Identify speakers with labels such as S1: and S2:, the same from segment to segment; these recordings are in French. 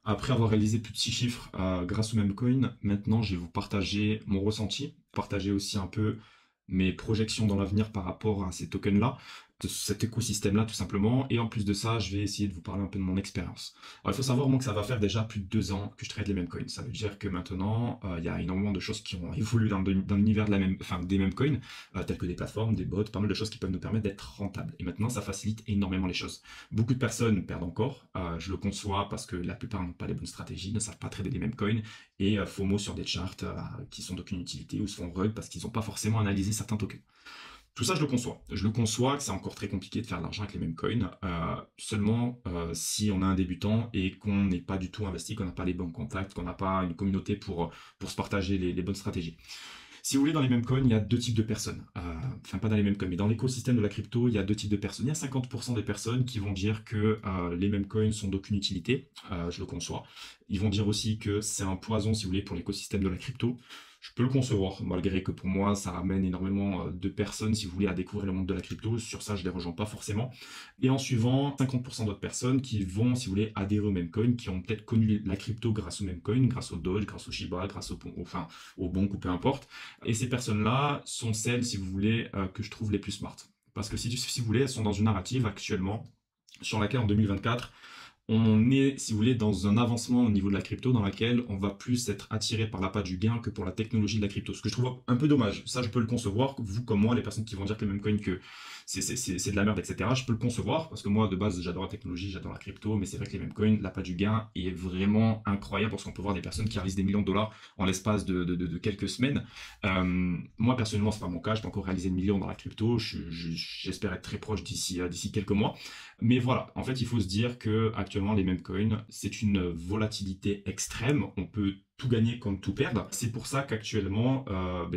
S1: Après avoir réalisé plus de 6 chiffres grâce au Memcoin, maintenant je vais vous partager mon ressenti, partager aussi un peu mes projections dans l'avenir par rapport à ces tokens-là, de cet écosystème-là tout simplement. Et en plus de ça, je vais essayer de vous parler un peu de mon expérience. Alors il faut savoir moi que ça va faire déjà plus de 2 ans que je trade les mêmes coins. Ça veut dire que maintenant, il y a énormément de choses qui ont évolué dans l'univers de des mêmes coins, telles que des plateformes, des bots, pas mal de choses qui peuvent nous permettre d'être rentables. Et maintenant, ça facilite énormément les choses. Beaucoup de personnes perdent encore. Je le conçois parce que la plupart n'ont pas les bonnes stratégies, ne savent pas trader les mêmes coins et FOMO sur des charts qui sont d'aucune utilité ou se font rug parce qu'ils n'ont pas forcément analysé certains tokens. Tout ça, je le conçois. Je le conçois que c'est encore très compliqué de faire de l'argent avec les mêmes coins, seulement si on a un débutant et qu'on n'est pas du tout investi, qu'on n'a pas les bons contacts, qu'on n'a pas une communauté pour se partager les bonnes stratégies. Si vous voulez, dans les mêmes coins, il y a deux types de personnes. Enfin, pas dans les mêmes coins, mais dans l'écosystème de la crypto, il y a deux types de personnes. Il y a 50% des personnes qui vont dire que les mêmes coins sont d'aucune utilité. Je le conçois. Ils vont dire aussi que c'est un poison, si vous voulez, pour l'écosystème de la crypto. Je peux le concevoir, malgré que pour moi, ça ramène énormément de personnes, si vous voulez, à découvrir le monde de la crypto. Sur ça, je les rejoins pas forcément. Et en suivant, 50% d'autres personnes qui vont, si vous voulez, adhérer au même coin, qui ont peut-être connu la crypto grâce au même coin, grâce au Doge, grâce au Shiba, grâce au Bonk ou peu importe. Et ces personnes-là sont celles, si vous voulez, que je trouve les plus smart. Parce que si vous voulez, elles sont dans une narrative actuellement sur laquelle en 2024, on est, si vous voulez, dans un avancement au niveau de la crypto dans laquelle on va plus être attiré par l'appât du gain que pour la technologie de la crypto. Ce que je trouve un peu dommage. Ça, je peux le concevoir. Vous comme moi, les personnes qui vont dire que les mêmes coins que c'est de la merde, etc. Je peux le concevoir parce que moi, de base, j'adore la technologie, j'adore la crypto, mais c'est vrai que les mêmes coins, l'appât du gain est vraiment incroyable parce qu'on peut voir des personnes qui réalisent des millions de dollars en l'espace de quelques semaines. Moi, personnellement, c'est pas mon cas. Je peux encore réaliser des millions dans la crypto. J'espère être très proche d'ici quelques mois. Mais voilà, en fait, il faut se dire que actuellement les mêmes coins, c'est une volatilité extrême. On peut tout gagner comme tout perdre. C'est pour ça qu'actuellement,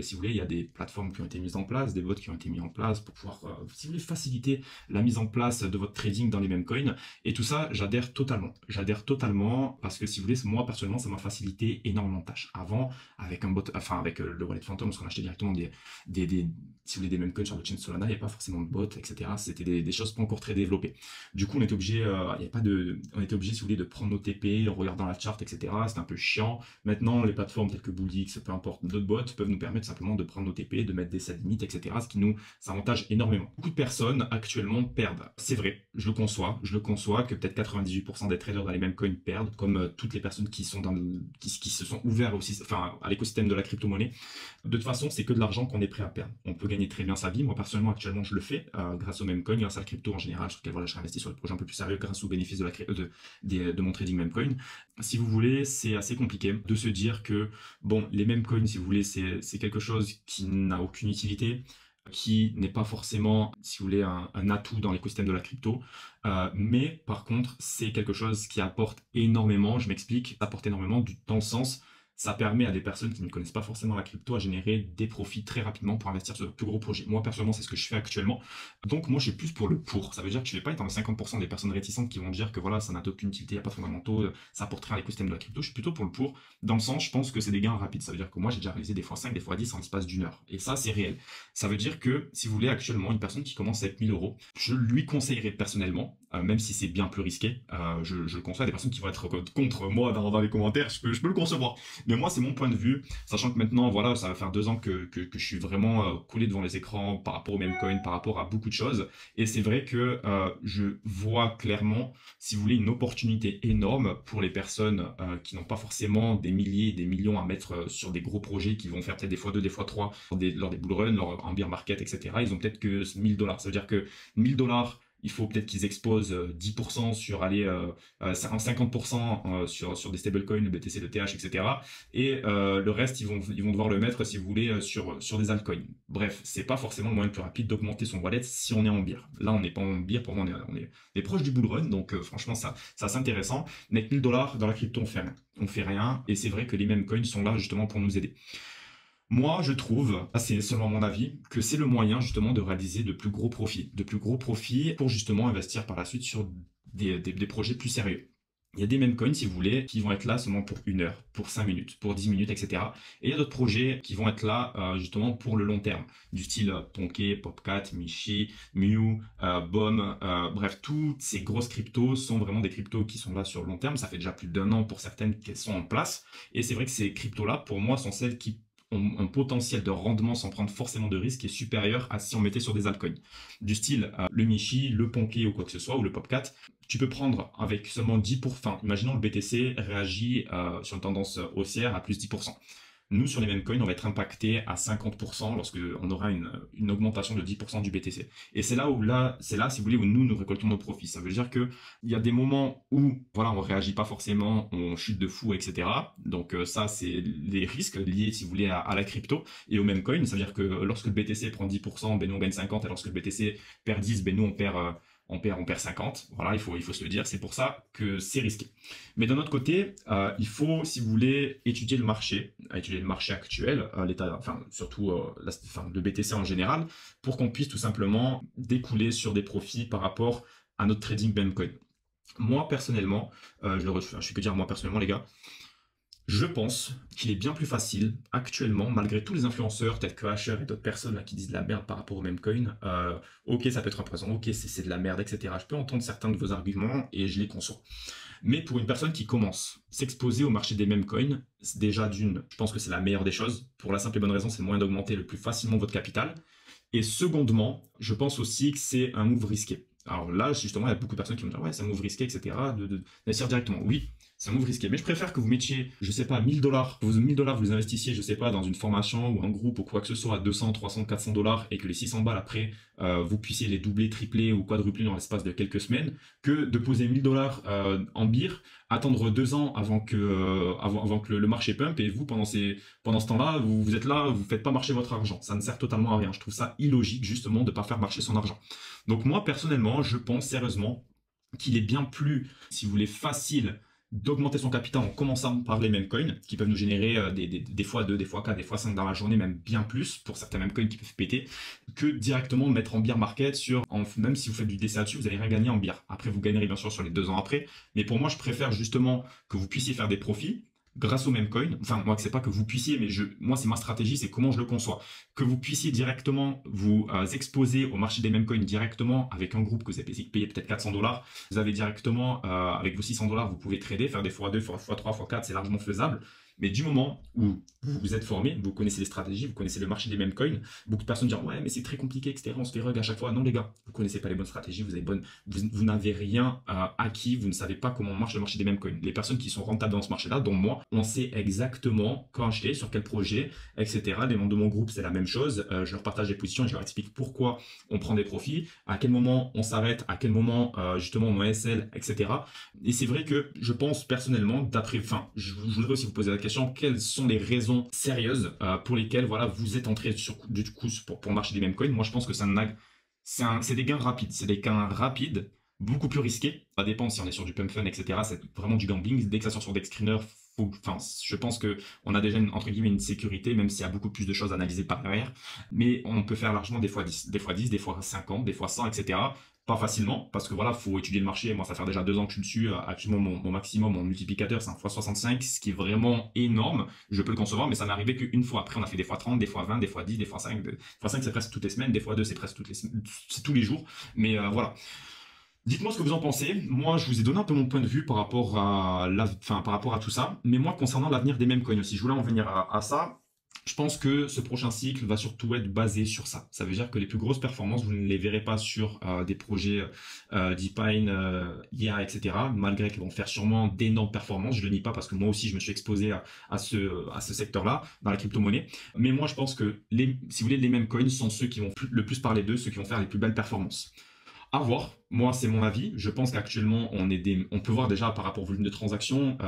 S1: si vous voulez, il y a des plateformes qui ont été mises en place, des bots qui ont été mis en place pour pouvoir, si vous voulez, faciliter la mise en place de votre trading dans les mêmes coins. Et tout ça, j'adhère totalement. J'adhère totalement parce que si vous voulez, moi personnellement, ça m'a facilité énormément de tâches. Avant, avec un bot, enfin avec le wallet Phantom, parce qu'on achetait directement si vous voulez, des mêmes coins sur le chain Solana, il n'y a pas forcément de bot, etc. C'était des choses pas encore très développées. Du coup, on était obligé, on était obligé, si vous voulez, de prendre nos TP en regardant la chart, etc. C'était un peu chiant. Maintenant, les plateformes telles que BullX, peu importe, d'autres bots peuvent nous permettre simplement de prendre nos TP, de mettre des sell limits, etc. Ce qui nous avantage énormément. Beaucoup de personnes actuellement perdent. C'est vrai, je le conçois que peut-être 98% des traders dans les mêmes coins perdent, comme toutes les personnes qui sont qui se sont ouverts aussi, enfin, à l'écosystème de la crypto-monnaie. De toute façon, c'est que de l'argent qu'on est prêt à perdre. On peut gagner très bien sa vie. Moi, personnellement, actuellement, je le fais grâce au même coin, grâce à la crypto en général, sur lequel voilà, je réinvestis sur des projets un peu plus sérieux grâce aux bénéfices de mon trading meme coin. Si vous voulez, c'est assez compliqué de se dire que, bon, les meme coins, si vous voulez, c'est quelque chose qui n'a aucune utilité, qui n'est pas forcément, si vous voulez, un atout dans l'écosystème de la crypto. Mais par contre, c'est quelque chose qui apporte énormément, je m'explique, apporte énormément dans le sens, ça permet à des personnes qui ne connaissent pas forcément la crypto à générer des profits très rapidement pour investir sur de plus gros projets. Moi, personnellement, c'est ce que je fais actuellement. Donc, moi, je suis plus pour le pour. Ça veut dire que je ne vais pas être dans les 50% des personnes réticentes qui vont dire que voilà, ça n'a aucune utilité, il n'y a pas de fondamentaux, ça apporte rien à l'écosystème de la crypto. Je suis plutôt pour le pour. Dans le sens, je pense que c'est des gains rapides. Ça veut dire que moi, j'ai déjà réalisé des fois 5, des fois 10 en l'espace d'une heure. Et ça, c'est réel. Ça veut dire que si vous voulez actuellement une personne qui commence avec 1000 euros, je lui conseillerais personnellement, même si c'est bien plus risqué, je le conseille à des personnes qui vont être contre moi dans les commentaires, je peux le concevoir. Mais moi, c'est mon point de vue, sachant que maintenant, voilà, ça va faire 2 ans que je suis vraiment coulé devant les écrans par rapport au meme coin, par rapport à beaucoup de choses. Et c'est vrai que je vois clairement, si vous voulez, une opportunité énorme pour les personnes qui n'ont pas forcément des milliers, des millions à mettre sur des gros projets qui vont faire peut-être des fois 2, des fois 3 lors des bull runs, en bear market, etc. Ils ont peut-être que 1000 dollars. Ça veut dire que 1000 dollars, il faut peut-être qu'ils exposent 10% sur 50% sur des stablecoins, le BTC, le TH, etc. Et le reste, ils vont devoir le mettre, si vous voulez, sur des altcoins. Bref, c'est pas forcément le moyen le plus rapide d'augmenter son wallet si on est en bear. Là, on n'est pas en bear, pour moi, on est proche du bull run, donc franchement, ça c'est intéressant. Mais avec 1000 dollars dans la crypto, on fait rien. On fait rien, et c'est vrai que les mêmes coins sont là justement pour nous aider. Moi, je trouve, c'est seulement mon avis, que c'est le moyen justement de réaliser de plus gros profits pour justement investir par la suite sur des projets plus sérieux. Il y a des meme coins, si vous voulez, qui vont être là seulement pour 1 heure, pour 5 minutes, pour 10 minutes, etc. Et il y a d'autres projets qui vont être là justement pour le long terme, du style Tonke, Popcat, Mishi, Mew, BOM, bref, toutes ces grosses cryptos sont vraiment des cryptos qui sont là sur le long terme. Ça fait déjà plus d'1 an pour certaines qu'elles sont en place. Et c'est vrai que ces cryptos-là, pour moi, sont celles qui ont un potentiel de rendement sans prendre forcément de risque qui est supérieur à si on mettait sur des altcoins. Du style le Mishi, le Ponké ou quoi que ce soit, ou le Popcat. Tu peux prendre avec seulement 10%, enfin, imaginons le BTC réagit sur une tendance haussière à plus 10%. Nous, sur les mêmes coins, on va être impacté à 50% lorsque on aura une augmentation de 10% du BTC. Et c'est là, si vous voulez, où nous récoltons nos profits. Ça veut dire que il y a des moments où, voilà, on réagit pas forcément, on chute de fou, etc. Donc, ça, c'est les risques liés, si vous voulez, à la crypto et au même coin. Ça veut dire que lorsque le BTC prend 10%, ben nous, on gagne 50, et lorsque le BTC perd 10, ben nous, on perd 50. Voilà, il faut se le dire. C'est pour ça que c'est risqué. Mais d'un autre côté, il faut, si vous voulez, étudier le marché actuel, l'état, enfin, surtout le BTC en général, pour qu'on puisse tout simplement découler sur des profits par rapport à notre trading Memecoin. Moi, personnellement, je suis que dire moi personnellement, les gars, je pense qu'il est bien plus facile actuellement, malgré tous les influenceurs, tels que Asher et d'autres personnes là, qui disent de la merde par rapport au Memecoin. Ok, ça peut être impressionnant, ok, c'est de la merde, etc. Je peux entendre certains de vos arguments et je les conçois. Mais pour une personne qui commence, s'exposer au marché des Memecoins, déjà d'une, je pense que c'est la meilleure des choses. Pour la simple et bonne raison, c'est le moyen d'augmenter le plus facilement votre capital. Et secondement, je pense aussi que c'est un move risqué. Alors là, justement, il y a beaucoup de personnes qui me disent ouais, c'est un move risqué, etc. D'investir directement. Oui, c'est un move risqué. Mais je préfère que vous mettiez, je sais pas, 1000$, vos 1000$, vous les investissiez, je sais pas, dans une formation ou un groupe ou quoi que ce soit à 200, 300, 400$, et que les 600 balles après, vous puissiez les doubler, tripler ou quadrupler dans l'espace de quelques semaines, que de poser 1000$ en BIR, attendre 2 ans avant que le marché pump, et vous, pendant ce temps-là, vous êtes là, vous faites pas marcher votre argent. Ça ne sert totalement à rien. Je trouve ça illogique, justement, de pas faire marcher son argent. Donc moi, personnellement, je pense sérieusement qu'il est bien plus, si vous voulez, facile d'augmenter son capital en commençant par les mêmes coins qui peuvent nous générer des fois 2, des fois 4, des fois 5 dans la journée, même bien plus pour certains mêmes coins qui peuvent péter, que directement mettre en bear market même si vous faites du DCA dessus, vous n'allez rien gagner en bear. Après, vous gagnerez bien sûr sur les 2 ans après, mais pour moi, je préfère justement que vous puissiez faire des profits grâce au même coin. Enfin, moi, c'est pas que vous puissiez, mais moi, c'est ma stratégie, c'est comment je le conçois. Que vous puissiez directement vous exposer au marché des mêmes coins directement avec un groupe que vous avez payé peut-être 400$. Vous avez directement, avec vos 600$, vous pouvez trader, faire des x2, x3, x4, c'est largement faisable. Mais du moment où vous vous êtes formé, vous connaissez les stratégies, vous connaissez le marché des mêmes coins, beaucoup de personnes disent ouais mais c'est très compliqué, etc. On se fait rug à chaque fois. Non les gars, vous connaissez pas les bonnes stratégies, vous n'avez rien acquis, vous ne savez pas comment marche le marché des mêmes coins. Les personnes qui sont rentables dans ce marché-là, dont moi, on sait exactement quand acheter, sur quel projet, etc. Les membres de mon groupe, c'est la même chose. Je leur partage les positions et je leur explique pourquoi on prend des profits, à quel moment on s'arrête, à quel moment justement on SL, etc. Et c'est vrai que je pense personnellement, je voudrais aussi vous poser la question, quelles sont les raisons sérieuses pour lesquelles voilà, vous êtes entré du coup pour marcher des mêmes coins. Moi, je pense que c'est des gains rapides. C'est des gains rapides, beaucoup plus risqués. Ça dépend si on est sur du pump fun, etc. C'est vraiment du gambling. Dès que ça sort sur des screeners, je pense qu'on a déjà entre guillemets une sécurité, même s'il y a beaucoup plus de choses à analyser par derrière. Mais on peut faire largement des fois 10, des fois 10, des fois 50, des fois 100, etc. Pas facilement, parce que voilà, faut étudier le marché. Moi, ça fait déjà 2 ans que je suis dessus. Actuellement, mon maximum, mon multiplicateur, c'est un x65, ce qui est vraiment énorme. Je peux le concevoir, mais ça m'est arrivé qu'une fois. Après, on a fait des fois 30, des fois 20, des fois 10, des fois 5. Des fois 5, c'est presque toutes les semaines. Des fois 2, c'est presque c'est tous les jours. Mais voilà. Dites-moi ce que vous en pensez. Moi, je vous ai donné un peu mon point de vue par rapport à tout ça. Mais moi, concernant l'avenir des mêmes coins aussi, je voulais en venir à ça. Je pense que ce prochain cycle va surtout être basé sur ça. Ça veut dire que les plus grosses performances, vous ne les verrez pas sur des projets Deepine, IA, etc. Malgré qu'ils vont faire sûrement d'énormes performances. Je ne le nie pas parce que moi aussi, je me suis exposé à ce secteur-là, dans la crypto-monnaie. Mais moi, je pense que, si vous voulez, les mêmes coins sont ceux qui vont le plus parler d'eux, ceux qui vont faire les plus belles performances. À voir. Moi, c'est mon avis. Je pense qu'actuellement, on peut voir déjà par rapport au volume de transactions,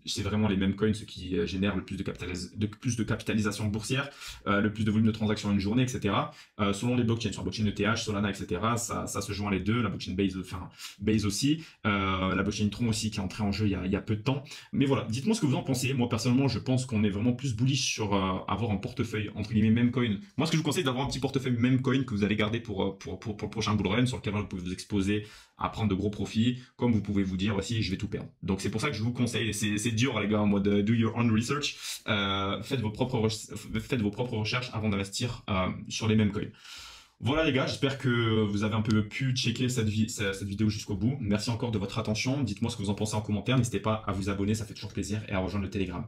S1: c'est vraiment les mêmes coins ceux qui génèrent le plus de capitalisation boursière, le plus de volume de transactions en une journée, etc. Selon les blockchains, sur la blockchain ETH, Solana, etc. Ça se joint les deux. La blockchain Base aussi, la blockchain Tron aussi qui est entrée en jeu il y a peu de temps. Mais voilà, dites-moi ce que vous en pensez. Moi, personnellement, je pense qu'on est vraiment plus bullish sur avoir un portefeuille entre guillemets meme coin. Moi, ce que je vous conseille, d'avoir un petit portefeuille meme coin que vous allez garder pour le prochain bull run, sur lequel vous pouvez vous exposer exposer à prendre de gros profits, comme vous pouvez vous dire aussi je vais tout perdre. Donc c'est pour ça que je vous conseille, c'est dur les gars en mode do your own research, faites vos propres recherches avant d'investir sur les mêmes coins. Voilà les gars, j'espère que vous avez un peu pu checker cette vidéo jusqu'au bout. Merci encore de votre attention, dites-moi ce que vous en pensez en commentaire, n'hésitez pas à vous abonner, ça fait toujours plaisir, et à rejoindre le Telegram.